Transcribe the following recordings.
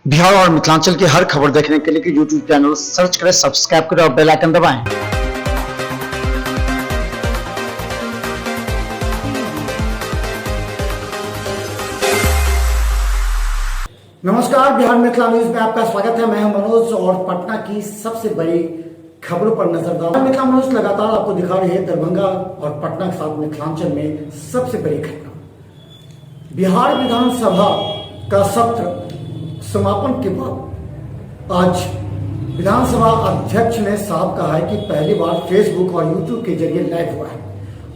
बिहार और मिथिलांचल की हर खबर देखने के लिए यूट्यूब चैनल सर्च करें, सब्सक्राइब करें और बेल आइकन दबाएं। नमस्कार, बिहार मिथिला न्यूज में आपका स्वागत है। मैं हूं मनोज और पटना की सबसे बड़ी खबरों पर नजर डाल। मिथिला न्यूज लगातार आपको दिखा रही है दरभंगा और पटना के साथ मिथिलांचल में सबसे बड़ी घटना। बिहार विधानसभा का सत्र समापन के बाद आज विधानसभा अध्यक्ष ने साफ कहा है कि पहली बार फेसबुक और यूट्यूब के जरिए लाइव हुआ है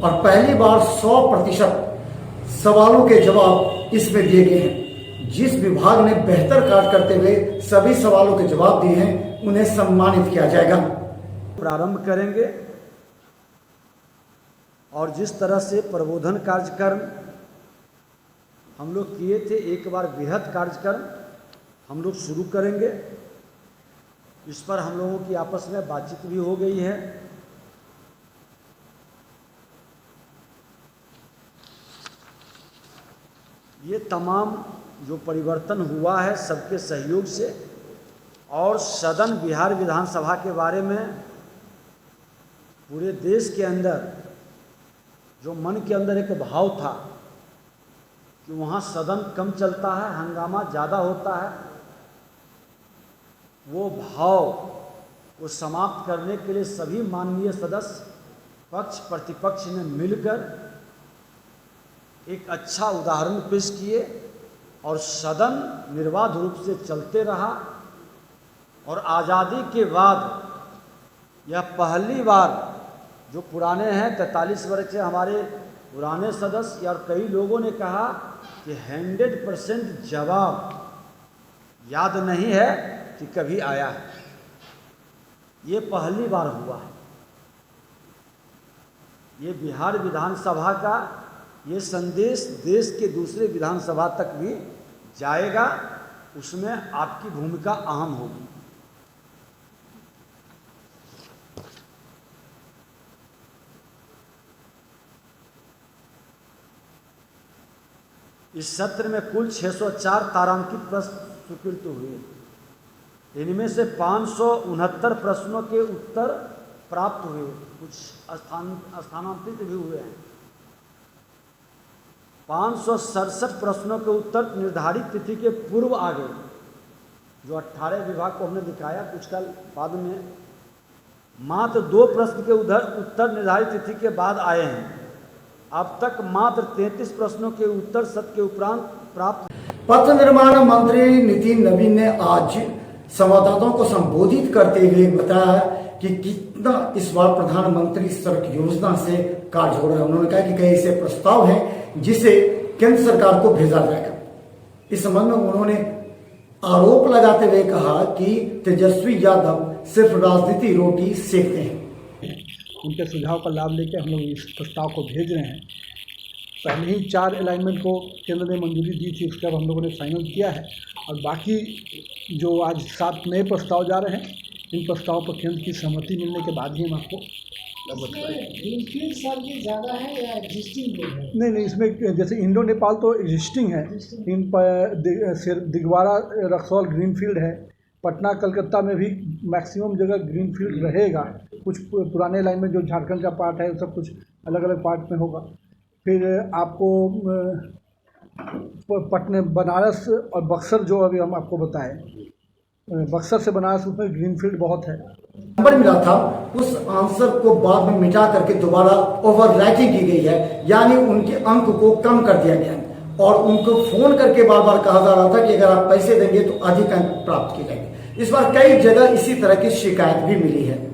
और पहली बार 100% सवालों के जवाब इसमें दिए गए हैं। जिस विभाग ने बेहतर कार्य करते हुए सभी सवालों के जवाब दिए हैं, उन्हें सम्मानित किया जाएगा। प्रारंभ करेंगे और जिस तरह से प्रबोधन कार्यक्रम हम लोग किए थे, एक बार बृहद कार्यक्रम हम लोग शुरू करेंगे। इस पर हम लोगों की आपस में बातचीत भी हो गई है। ये तमाम जो परिवर्तन हुआ है सबके सहयोग से, और सदन बिहार विधानसभा के बारे में पूरे देश के अंदर जो मन के अंदर एक भाव था कि वहाँ सदन कम चलता है, हंगामा ज़्यादा होता है, वो भाव को समाप्त करने के लिए सभी माननीय सदस्य पक्ष प्रतिपक्ष ने मिलकर एक अच्छा उदाहरण पेश किए और सदन निर्बाध रूप से चलते रहा। और आज़ादी के बाद यह पहली बार, जो पुराने हैं 43 वर्ष से हमारे पुराने सदस्य और कई लोगों ने कहा कि 100% जवाब याद नहीं है कि कभी आया है, ये पहली बार हुआ है। ये बिहार विधानसभा का ये संदेश देश के दूसरे विधानसभा तक भी जाएगा, उसमें आपकी भूमिका अहम होगी। इस सत्र में कुल 604 तारांकित प्रश्न स्वीकृत हुए। इनमें से 569 प्रश्नों के उत्तर प्राप्त हुए, कुछ स्थानांतरित भी हुए हैं। 567 प्रश्नों के उत्तर निर्धारित तिथि के पूर्व आ गए, जो 18 विभाग को हमने दिखाया कुछ काल बाद में। मात्र 2 प्रश्न के उत्तर निर्धारित तिथि के बाद आए हैं। अब तक मात्र 33 प्रश्नों के उत्तर सत्र के उपरांत प्राप्त। पथ निर्माण मंत्री नितिन नवीन ने आज संवाददाताओं को संबोधित करते हुए बताया कि कितना इस बार प्रधानमंत्री सड़क योजना से कार्य हो रहा है। उन्होंने कहा कि कई ऐसे प्रस्ताव हैं जिसे केंद्र सरकार को भेजा जाएगा। इस संबंध में उन्होंने आरोप लगाते हुए कहा कि तेजस्वी यादव सिर्फ राजनीति रोटी सेकते हैं। उनके सुझाव का लाभ लेकर हम लोग इस प्रस्ताव को भेज रहे हैं। पहले ही 4 अलाइनमेंट को केंद्र ने मंजूरी दी थी, उसके बाद हम लोगों ने फाइनल किया है और बाकी जो आज 7 नए प्रस्ताव जा रहे हैं, इन प्रस्तावों पर केंद्र की सहमति मिलने के बाद ही हम आपको ग्रीनफील्ड सर्विस ज़्यादा है या एग्जिस्टिंग है? नहीं, इसमें जैसे इंडो नेपाल तो एग्जिस्टिंग है। इन पर दिगवाड़ा रक्सौल ग्रीनफील्ड है। पटना कलकत्ता में भी मैक्सिमम जगह ग्रीनफील्ड रहेगा। कुछ पुराने लाइन में जो झारखंड का पार्ट है, सब कुछ अलग अलग पार्ट में होगा। फिर आपको पटना, बनारस और बक्सर, जो अभी हम आपको बताएं, बक्सर से बनारस, उसमें ग्रीनफील्ड बहुत है। नंबर मिला था, उस आंसर को बाद में मिटा करके दोबारा ओवरराइटिंग की गई है, यानी उनके अंक को कम कर दिया गया और उनको फोन करके बार बार कहा जा रहा था कि अगर आप पैसे देंगे तो अधिक अंक प्राप्त किए जाएंगे। इस बार कई जगह इसी तरह की शिकायत भी मिली है।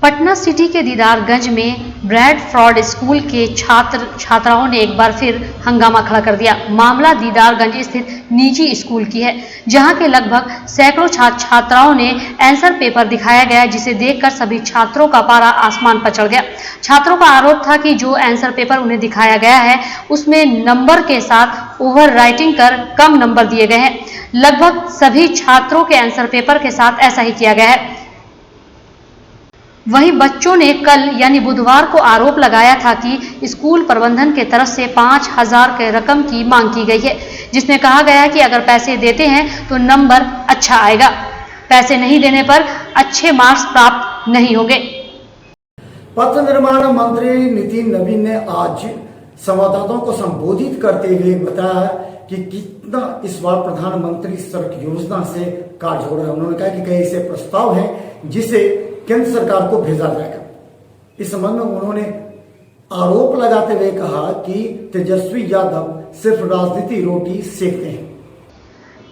पटना सिटी के दीदारगंज में ब्रैडफोर्ड स्कूल के छात्राओं ने एक बार फिर हंगामा खड़ा कर दिया। मामला दीदारगंज स्थित निजी स्कूल की है, जहां के लगभग सैकड़ों छात्राओं ने आंसर पेपर दिखाया गया, जिसे देखकर सभी छात्रों का पारा आसमान पर चढ़ गया। छात्रों का आरोप था कि जो आंसर पेपर उन्हें दिखाया गया है, उसमें नंबर के साथ ओवर राइटिंग कर कम नंबर दिए गए हैं। लगभग सभी छात्रों के आंसर पेपर के साथ ऐसा ही किया गया है। वहीं बच्चों ने कल यानी बुधवार को आरोप लगाया था कि स्कूल प्रबंधन के तरफ से 5,000 के रकम की मांग की गई है, जिसमें कहा गया है कि अगर पैसे देते हैं तो नंबर अच्छा आएगा, पैसे नहीं देने पर अच्छे मार्क्स प्राप्त नहीं होंगे। पथ निर्माण मंत्री नितिन नवीन ने आज संवाददाताओं को संबोधित करते हुए बताया कि कितना इस बार प्रधानमंत्री सड़क योजना से कार्य हो रहा है। उन्होंने कहा कि कई ऐसे प्रस्ताव हैं जिसे केंद्र सरकार को भेजा जाएगा। इस संबंध में उन्होंने आरोप लगाते हुए कहा कि तेजस्वी यादव सिर्फ राजनीति रोटी सेकते हैं।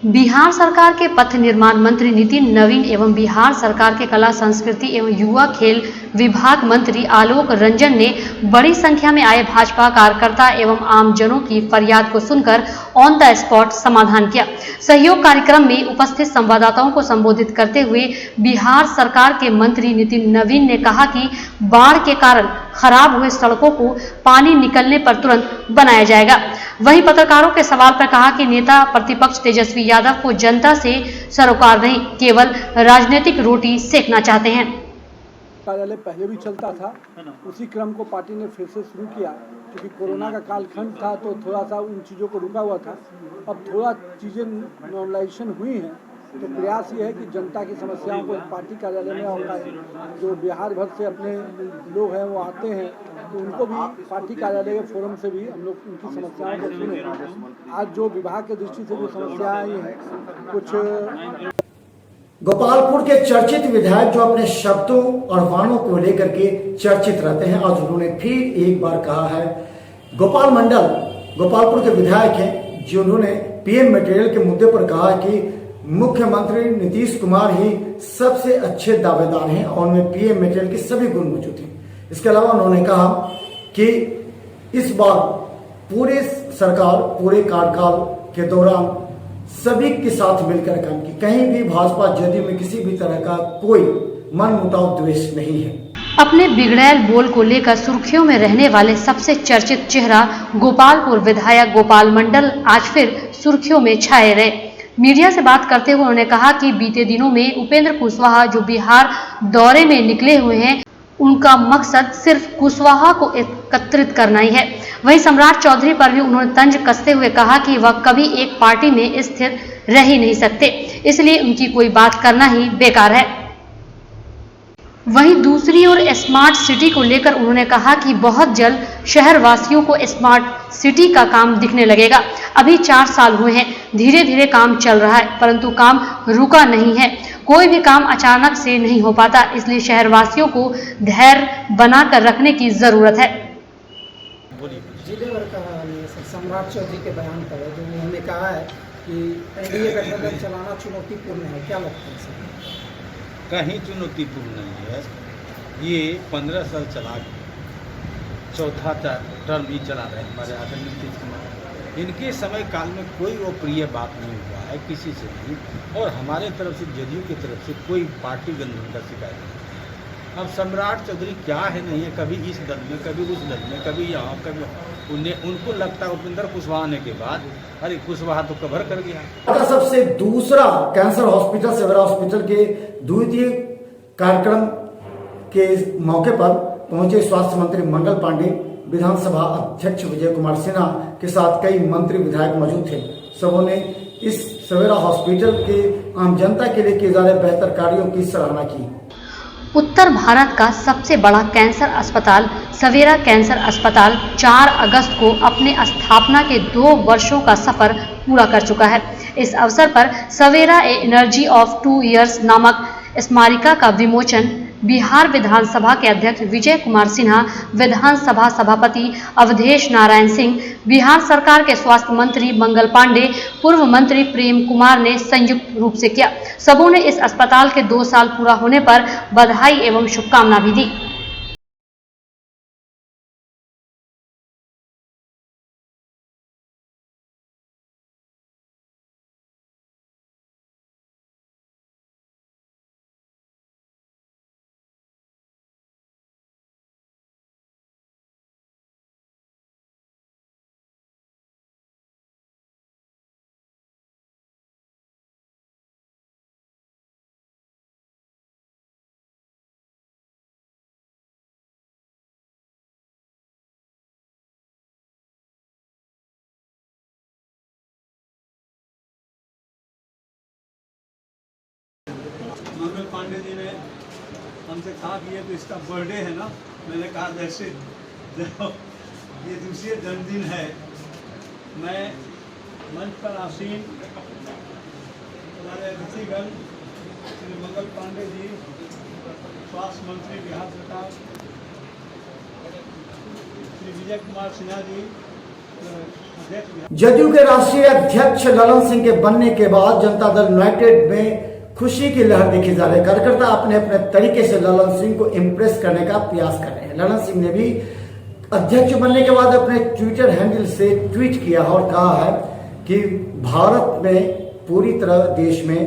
बिहार सरकार के पथ निर्माण मंत्री नितिन नवीन एवं बिहार सरकार के कला संस्कृति एवं युवा खेल विभाग मंत्री आलोक रंजन ने बड़ी संख्या में आए भाजपा कार्यकर्ता एवं आमजनों की फरियाद को सुनकर ऑन द स्पॉट समाधान किया। सहयोग कार्यक्रम में उपस्थित संवाददाताओं को संबोधित करते हुए बिहार सरकार के मंत्री नितिन नवीन ने कहा कि बाढ़ के कारण खराब हुए सड़कों को पानी निकलने पर तुरंत बनाया जाएगा। वहीं पत्रकारों के सवाल पर कहा कि नेता प्रतिपक्ष तेजस्वी यादव को जनता से सरोकार नहीं, केवल राजनीतिक रोटी सेकना चाहते हैं। कार्यालय पहले भी चलता था, उसी क्रम को पार्टी ने फिर से शुरू किया क्योंकि कोरोना का कालखंड था तो थोड़ा सा उन चीज़ों को रुका हुआ था। अब थोड़ा चीज़ें नॉर्मलाइजेशन हुई हैं तो प्रयास ये है कि जनता की समस्याओं को पार्टी कार्यालय में उठाए। जो बिहार भर से अपने लोग हैं वो आते हैं तो उनको भी पार्टी कार्यालय के फोरम से भी हम लोग उनकी समस्याओं को सुने। आज जो विभाग की दृष्टि से जो समस्याएं आई हैं कुछ गोपालपुर के चर्चित विधायक जो अपने शब्दों और वाणों को लेकर के चर्चित रहते हैं, आज उन्होंने फिर एक बार कहा है। गोपाल मंडल गोपालपुर के विधायक हैं जिन्होंने पीएम मटेरियल के मुद्दे पर कहा कि मुख्यमंत्री नीतीश कुमार ही सबसे अच्छे दावेदार हैं और उनमें पीएम मटेरियल के सभी गुण मौजूद हैं। इसके अलावा उन्होंने कहा कि इस बार पूरे सरकार पूरे कार्यकाल के दौरान सभी के साथ मिलकर काम की, कहीं भी भाजपा जदयू में किसी भी तरह का कोई मनमुटाव द्वेष नहीं है। अपने बिगड़ैल बोल को लेकर सुर्खियों में रहने वाले सबसे चर्चित चेहरा गोपालपुर विधायक गोपाल मंडल आज फिर सुर्खियों में छाए रहे। मीडिया से बात करते हुए उन्होंने कहा कि बीते दिनों में उपेंद्र कुशवाहा जो बिहार दौरे में निकले हुए हैं, उनका मकसद सिर्फ कुशवाहा को एकत्रित करना ही है। वहीं सम्राट चौधरी पर भी उन्होंने तंज कसते हुए कहा कि वह कभी एक पार्टी में स्थिर रह ही नहीं सकते, इसलिए उनकी कोई बात करना ही बेकार है। वहीं दूसरी ओर स्मार्ट सिटी को लेकर उन्होंने कहा कि बहुत जल्द शहर वासियों को स्मार्ट सिटी का काम दिखने लगेगा। अभी 4 साल हुए हैं, धीरे धीरे काम चल रहा है, परंतु काम रुका नहीं है। कोई भी काम अचानक से नहीं हो पाता, इसलिए शहरवासियों को धैर्य बनाकर रखने की जरूरत है। जिले भर का सम्राट चौधरी के बयान पर है जो उन्होंने कहा है कि एनडीए गठबंधन चलाना चुनौतीपूर्ण है, क्या लगता है सर? कहीं चुनौतीपूर्ण नहीं है। ये 15 साल चला, चौथा टर्म ही चला रहे हमारे आदरणीय नीतीश कुमार। इनके समय काल में कोई अप्रिय बात नहीं हुआ है किसी से नहीं, और हमारे तरफ से जदयू की तरफ से कोई पार्टी गठबंधन का शिकायत नहीं। अब सम्राट चौधरी क्या है नहीं है, कभी इस दल में कभी उस दल में, कभी यहाँ कभी उन्हें, उनको लगता है उपेंद्र कुशवाहा आने के बाद अरे कुशवाहा तो कवर कर गया। सबसे दूसरा कैंसर हॉस्पिटल सवेरा हॉस्पिटल के द्वितीय कार्यक्रम के मौके पर पहुंचे स्वास्थ्य मंत्री मंगल पांडे, विधानसभा अध्यक्ष विजय कुमार सिन्हा के साथ कई मंत्री विधायक मौजूद थे। सबों ने इस सवेरा हॉस्पिटल के आम जनता के लिए किए जा रहे बेहतर कार्यों की सराहना की। उत्तर भारत का सबसे बड़ा कैंसर अस्पताल सवेरा कैंसर अस्पताल 4 अगस्त को अपने स्थापना के 2 वर्षों का सफर पूरा कर चुका है। इस अवसर पर सवेरा ए एनर्जी ऑफ 2 इयर्स नामक स्मारिका का विमोचन बिहार विधानसभा के अध्यक्ष विजय कुमार सिन्हा, विधानसभा सभापति अवधेश नारायण सिंह, बिहार सरकार के स्वास्थ्य मंत्री मंगल पांडे, पूर्व मंत्री प्रेम कुमार ने संयुक्त रूप से किया। सबों ने इस अस्पताल के 2 साल पूरा होने पर बधाई एवं शुभकामना भी दी। मंगल पांडे जी ने हमसे कहा कि ये तो इसका बर्थडे है ना। मैंने कहा जैसे ये दूसरी जन्मदिन है, मैं मंच पर आसीन हमारे अतिथिगण श्री मंगल पांडे जी, स्वास्थ्य मंत्री बिहार सरकार, श्री विजय कुमार सिन्हा जी, जदयू के राष्ट्रीय अध्यक्ष ललन सिंह के बनने के बाद जनता दल यूनाइटेड में खुशी की लहर देखी जा रही है। कार्यकर्ता अपने अपने तरीके से ललन सिंह को इम्प्रेस करने का प्रयास कर रहे हैं। ललन सिंह ने भी अध्यक्ष बनने के बाद अपने ट्विटर हैंडल से ट्वीट किया और कहा है कि भारत में पूरी तरह देश में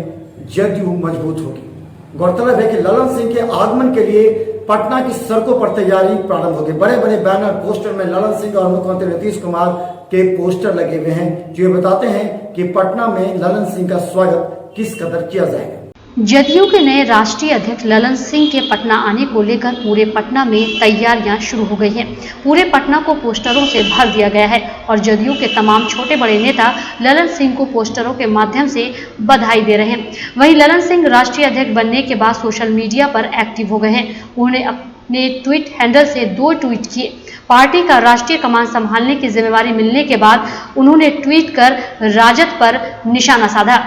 जदयू मजबूत होगी। गौरतलब है कि ललन सिंह के आगमन के लिए पटना की सड़कों पर तैयारी प्रारंभ होगी। बड़े बड़े बैनर पोस्टर में ललन सिंह और मुख्यमंत्री नीतीश कुमार के पोस्टर लगे हुए हैं, जो ये बताते हैं कि पटना में ललन सिंह का स्वागत किस कदर किया जाएगा। जदयू के नए राष्ट्रीय अध्यक्ष ललन सिंह के पटना आने को लेकर पूरे पटना में तैयारियां शुरू हो गई हैं। पूरे पटना को पोस्टरों से भर दिया गया है और जदयू के तमाम छोटे बड़े नेता ललन सिंह को पोस्टरों के माध्यम से बधाई दे रहे हैं। वहीं ललन सिंह राष्ट्रीय अध्यक्ष बनने के बाद सोशल मीडिया पर एक्टिव हो गए हैं। उन्होंने अपने ट्वीट हैंडल से 2 ट्वीट किए। पार्टी का राष्ट्रीय कमान संभालने की जिम्मेवारी मिलने के बाद उन्होंने ट्वीट कर राजद पर निशाना साधा।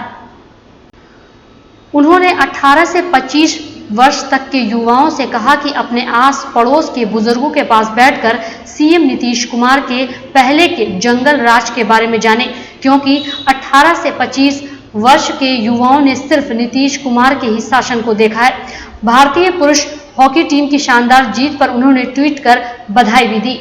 उन्होंने 18 से 25 वर्ष तक के युवाओं से कहा कि अपने आस पड़ोस के बुजुर्गों के पास बैठकर सीएम नीतीश कुमार के पहले के जंगल राज के बारे में जानें, क्योंकि 18 से 25 वर्ष के युवाओं ने सिर्फ नीतीश कुमार के ही शासन को देखा है। भारतीय पुरुष हॉकी टीम की शानदार जीत पर उन्होंने ट्वीट कर बधाई भी दी।